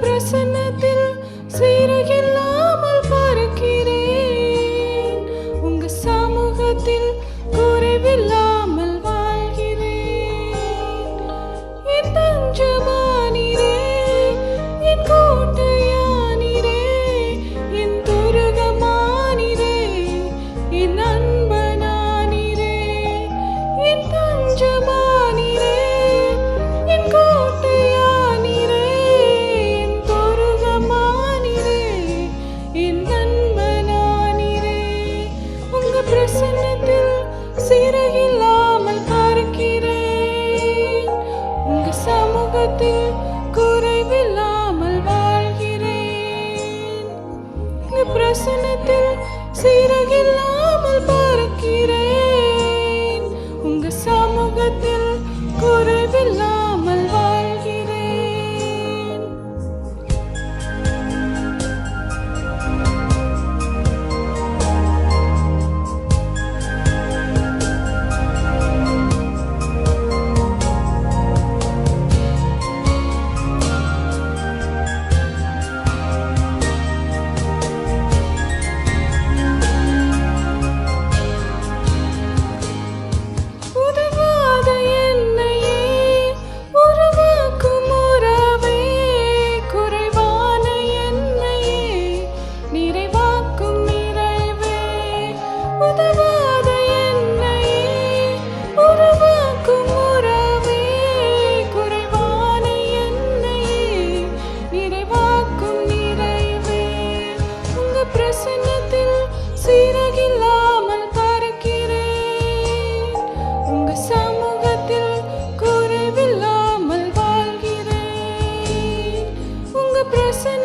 பிரசன்னத்தில் சீரகில்லாமல் பறக்கிறேன். உங்க சமூகத்தில் குறைவில்லாமல் வாழ்கிறேன். என் தஞ்சமானீரே, என் கோட்டையானீரே, என் துருகமானீரே, என் அன்பனானீரே. என் தஞ்சமானீரே, என் கோட்டையானீரே, என் துருகமானீரே, என் அன்பனானீரே. உங்க பிரசன்னத்தில் சிறகில்லாமல் பறக்கிறேன். உங்க சமூகத்தில் குறைவில்லாமல் வாழ்கிறேன். உங்க பிரசன்னத்தில் சிறகில்லாமல் பறக்கிறேன். உங்க சமூகத்தில் குறைவில்லாமல் வாழ்கிறேன். உதவாத என்னையே உருவாக்கும் உறவே, குறைவான என்னையே நிறைவாக்கும் நிறைவே. உதவாத என்னையே உருவாக்கும் உறவே, குறைவான என்னையே நிறைவாக்கும் நிறைவே. உங்க பிரசன்னத்தில் சீரகில்லாமல் பறக்கிறேன். உங்க சமூகத்தில் குறைவில்லாமல் வாழ்கிறேன். உங்க பிரசன்ன